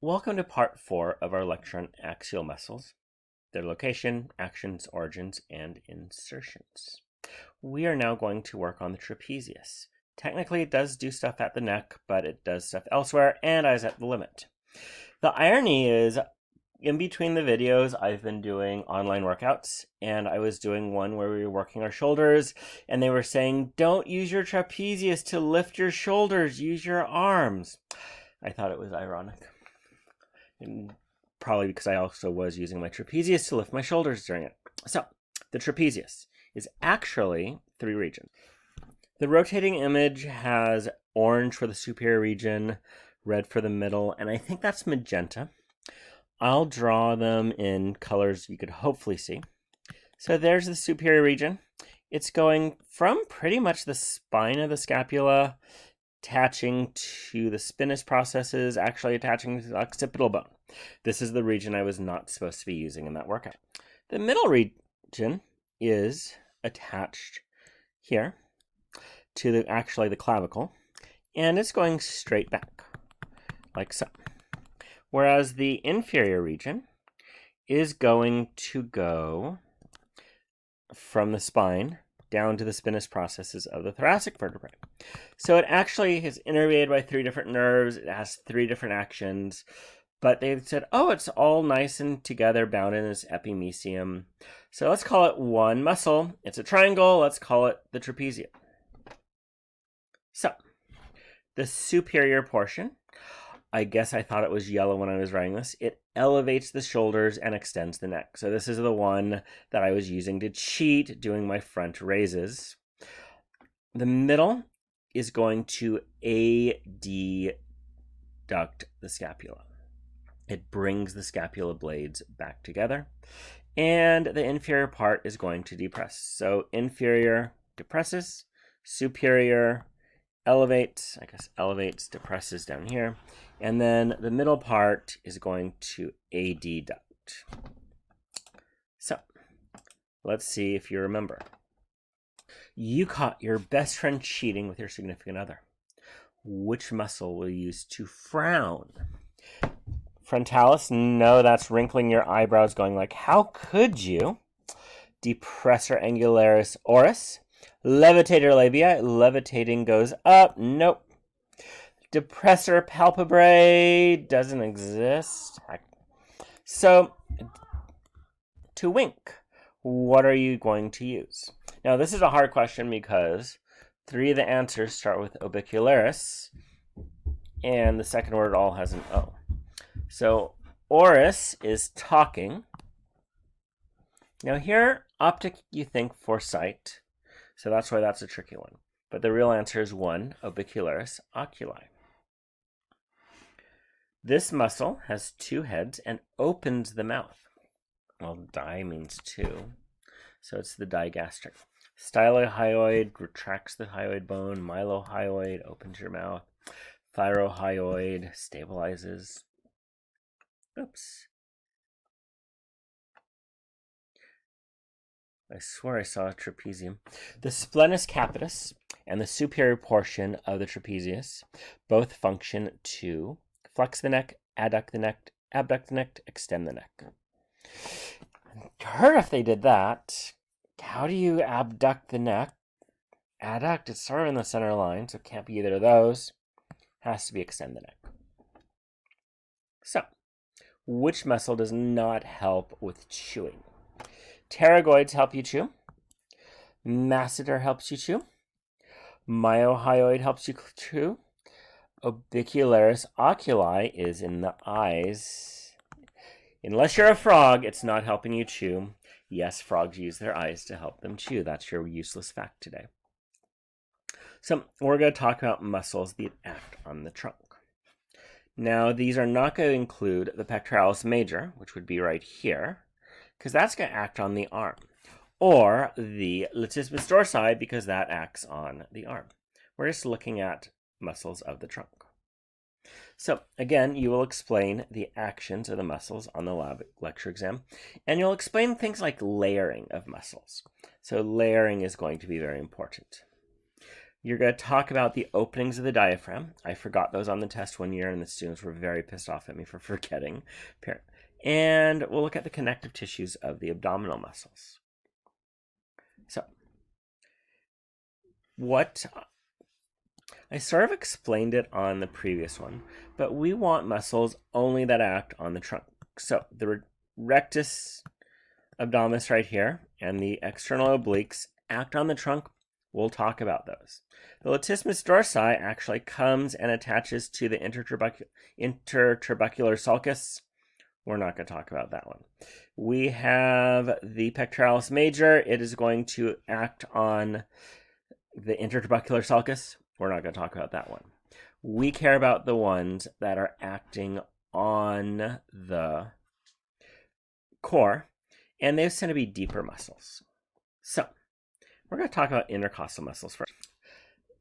Welcome to part 4 of our lecture on axial muscles, their location, actions, origins, and insertions. We are now going to work on the trapezius. Technically, it does do stuff at the neck, but it does stuff elsewhere, and I was at the limit. The irony is, in between the videos, I've been doing online workouts, and I was doing one where we were working our shoulders, and they were saying, don't use your trapezius to lift your shoulders, use your arms. I thought it was ironic. And probably because I also was using my trapezius to lift my shoulders during it. So, the trapezius is actually 3 regions. The rotating image has orange for the superior region, red for the middle, and I think that's magenta. I'll draw them in colors you could hopefully see. So there's the superior region. It's going from pretty much the spine of the scapula, attaching to the spinous processes, actually attaching to the occipital bone. This is the region I was not supposed to be using in that workout. The middle region is attached here to the clavicle, and it's going straight back, like so. Whereas the inferior region is going to go from the spine down to the spinous processes of the thoracic vertebrae. So it actually is innervated by 3 different nerves. It has 3 different actions. But they said, oh, it's all nice and together, bound in this epimysium. So let's call it one muscle. It's a triangle. Let's call it the trapezius. So the superior portion, I guess I thought it was yellow when I was writing this. It elevates the shoulders and extends the neck. So this is the one that I was using to cheat doing my front raises. The middle is going to adduct the scapula. It brings the scapula blades back together. And the inferior part is going to depress. So inferior depresses, superior elevates, depresses down here. And then the middle part is going to adduct. So let's see if you remember. You caught your best friend cheating with your significant other. Which muscle will you use to frown? Frontalis? No, that's wrinkling your eyebrows going like, how could you? Depressor angularis oris. Levitator labia. Levitating goes up. Nope. Depressor palpebrae doesn't exist. So, to wink, what are you going to use? Now, this is a hard question because 3 of the answers start with orbicularis, and the second word all has an O. So, oris is talking. Now here, optic, you think foresight, so that's why that's a tricky one. But the real answer is 1, orbicularis oculi. This muscle has 2 heads and opens the mouth. Well, di means 2, so it's the digastric. Stylohyoid retracts the hyoid bone. Mylohyoid opens your mouth. Thyrohyoid stabilizes. Oops. I swear I saw a trapezium. The splenus capitis and the superior portion of the trapezius both function to flex the neck, adduct the neck, abduct the neck, extend the neck. I heard if they did that, how do you abduct the neck? Adduct, it's sort of in the center line, so it can't be either of those. Has to be extend the neck. So, which muscle does not help with chewing? Pterygoids help you chew. Masseter helps you chew. Myohyoid helps you chew. Orbicularis oculi is in the eyes. Unless you're a frog, it's not helping you chew. Yes, frogs use their eyes to help them chew. That's your useless fact today. So we're going to talk about muscles that act on the trunk. Now, these are not going to include the pectoralis major, which would be right here, because that's going to act on the arm, or the latissimus dorsi, because that acts on the arm. We're just looking at muscles of the trunk. So, again, you will explain the actions of the muscles on the lab lecture exam, and you'll explain things like layering of muscles. So, layering is going to be very important. You're going to talk about the openings of the diaphragm. I forgot those on the test one year, and the students were very pissed off at me for forgetting. And we'll look at the connective tissues of the abdominal muscles. So, I sort of explained it on the previous one, but we want muscles only that act on the trunk. So, the rectus abdominis right here and the external obliques act on the trunk. We'll talk about those. The latissimus dorsi actually comes and attaches to the intertrabecular sulcus. We're not going to talk about that one. We have the pectoralis major. It is going to act on the intertrabecular sulcus. We're not going to talk about that one. We care about the ones that are acting on the core, and those tend to be deeper muscles. So, we're going to talk about intercostal muscles first.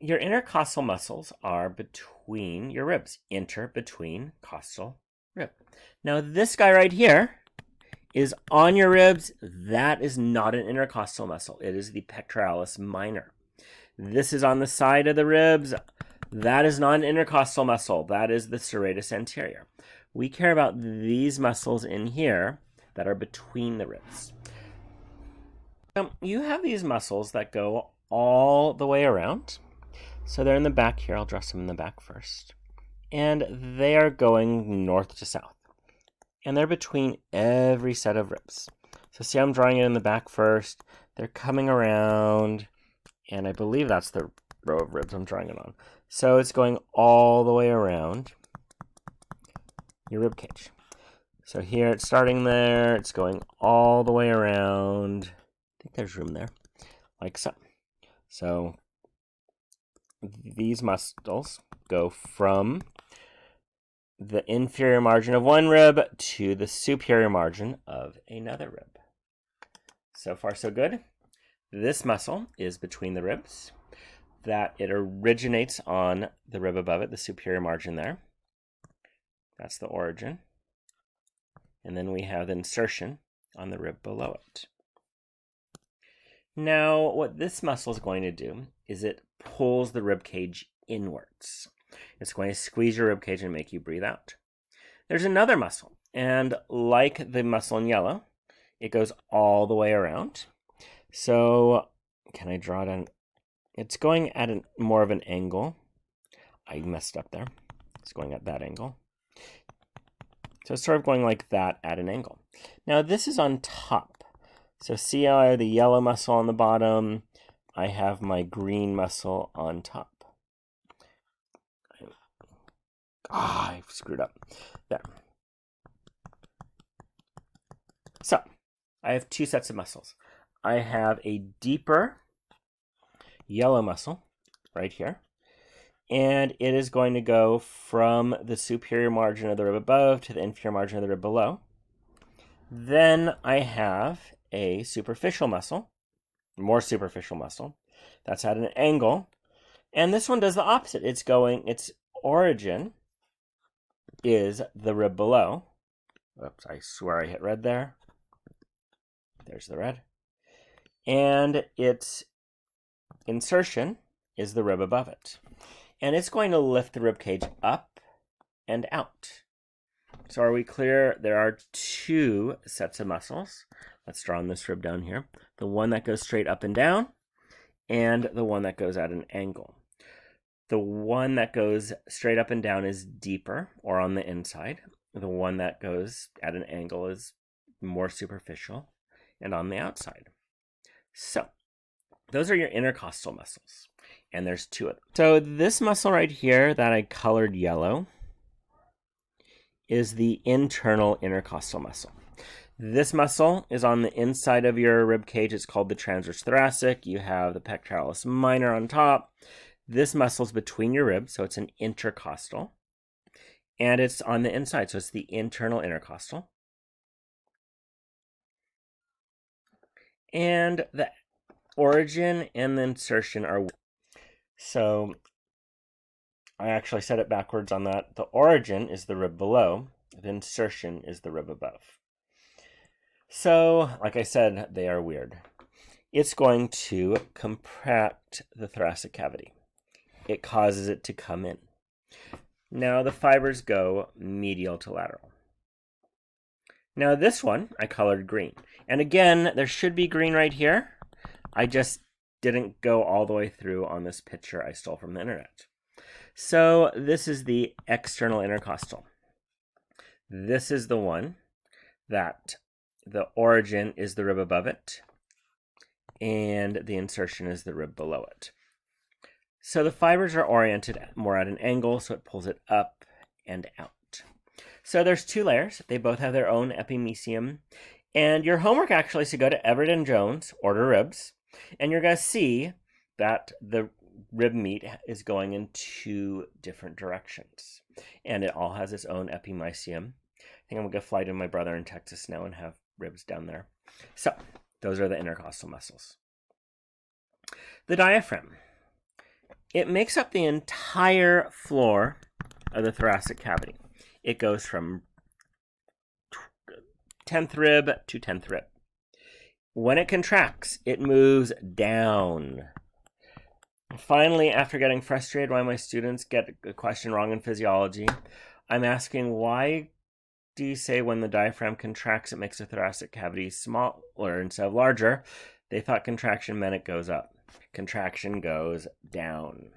Your intercostal muscles are between your ribs. Between costal rib. Now, this guy right here is on your ribs. That is not an intercostal muscle. It is the pectoralis minor. This is on the side of the ribs. That is not an intercostal muscle. That is the serratus anterior. We care about these muscles in here that are between the ribs. You have these muscles that go all the way around. So they're in the back here. I'll dress them in the back first. And they are going north to south. And they're between every set of ribs. So see, I'm drawing it in the back first. They're coming around. And I believe that's the row of ribs I'm drawing it on. So it's going all the way around your rib cage. So here it's starting there. It's going all the way around. I think there's room there, like so. So these muscles go from the inferior margin of one rib to the superior margin of another rib. So far, so good. This muscle is between the ribs. That it originates on the rib above it, the superior margin there. That's the origin. And then we have the insertion on the rib below it. Now, what this muscle is going to do is it pulls the rib cage inwards. It's going to squeeze your rib cage and make you breathe out. There's another muscle, and like the muscle in yellow, it goes all the way around. So, can I draw it on? It's going at more of an angle. I messed up there. It's going at that angle. So it's sort of going like that at an angle. Now, this is on top. So see how I have the yellow muscle on the bottom? I have my green muscle on top. I screwed up. There. So, I have two sets of muscles. I have a deeper yellow muscle right here. And it is going to go from the superior margin of the rib above to the inferior margin of the rib below. Then I have a superficial muscle, more superficial muscle, that's at an angle. And this one does the opposite. Its origin is the rib below. Oops, I swear I hit red there. There's the red. And its insertion is the rib above it. And it's going to lift the rib cage up and out. So are we clear? There are two sets of muscles. Let's draw on this rib down here. The one that goes straight up and down, and the one that goes at an angle. The one that goes straight up and down is deeper, or on the inside. The one that goes at an angle is more superficial and on the outside. So, those are your intercostal muscles. And there's two of them. So this muscle right here that I colored yellow is the internal intercostal muscle. This muscle is on the inside of your rib cage. It's called the transverse thoracic. You have the pectoralis minor on top. This muscle is between your ribs, so it's an intercostal. And it's on the inside, so it's the internal intercostal. And the origin and the insertion are... So I actually said it backwards on that. The origin is the rib below. The insertion is the rib above. So, like I said, they are weird. It's going to contract the thoracic cavity. it causes it to come in. Now the fibers go medial to lateral. Now this one I colored green. And again, there should be green right here. I just didn't go all the way through on this picture I stole from the internet. So this is the external intercostal. This is the one that the origin is the rib above it, and the insertion is the rib below it. So the fibers are oriented more at an angle, so it pulls it up and out. So there's two layers. They both have their own epimysium. And your homework actually is to go to Everett and Jones, order ribs, and you're going to see that the rib meat is going in two different directions. And it all has its own epimysium. I think I'm going to go fly to my brother in Texas now and have ribs down there. So those are the intercostal muscles. The diaphragm. It makes up the entire floor of the thoracic cavity. It goes from 10th rib to 10th rib. When it contracts, it moves down. Finally, after getting frustrated why my students get a question wrong in physiology, I'm asking, why do you say when the diaphragm contracts, it makes the thoracic cavity smaller instead of larger? They thought contraction meant it goes up. Contraction goes down.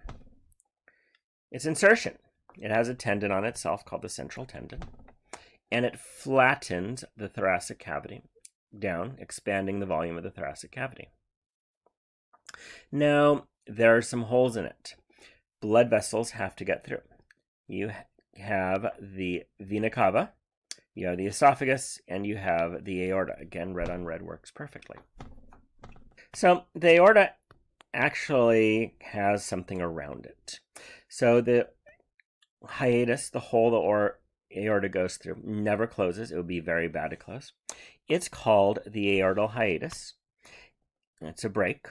It's insertion. It has a tendon on itself called the central tendon, and it flattens the thoracic cavity down, expanding the volume of the thoracic cavity. Now, there are some holes in it. Blood vessels have to get through. You have the vena cava, you have the esophagus, and you have the aorta. Again, red on red works perfectly. So the aorta actually has something around it. So the hiatus, the hole the aorta goes through, never closes. It would be very bad to close. It's called the aortal hiatus. It's a break.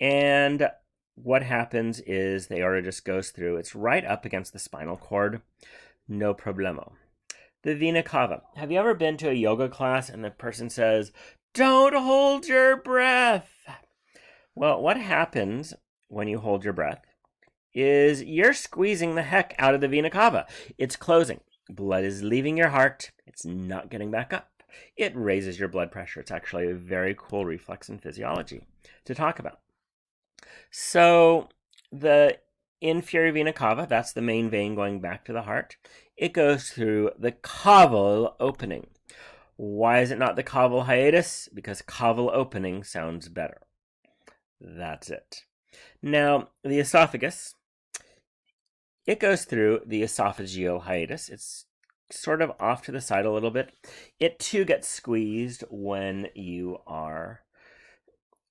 And what happens is the aorta just goes through. It's right up against the spinal cord. No problemo. The vena cava. Have you ever been to a yoga class and the person says, "Don't hold your breath"? Well, what happens when you hold your breath is you're squeezing the heck out of the vena cava. It's closing. Blood is leaving your heart. It's not getting back up. It raises your blood pressure. It's actually a very cool reflex in physiology to talk about. So the inferior vena cava, that's the main vein going back to the heart. It goes through the caval opening. Why is it not the caval hiatus? Because caval opening sounds better. That's it. Now, the esophagus, it goes through the esophageal hiatus. It's sort of off to the side a little bit. It too gets squeezed when you are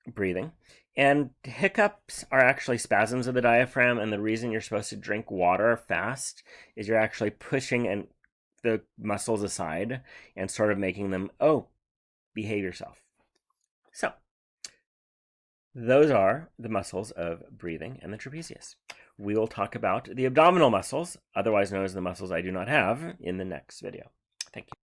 breathing. And hiccups are actually spasms of the diaphragm, and the reason you're supposed to drink water fast is you're actually pushing the muscles aside and sort of making them, behave yourself. So, those are the muscles of breathing and the trapezius. We will talk about the abdominal muscles, otherwise known as the muscles I do not have, in the next video. Thank you.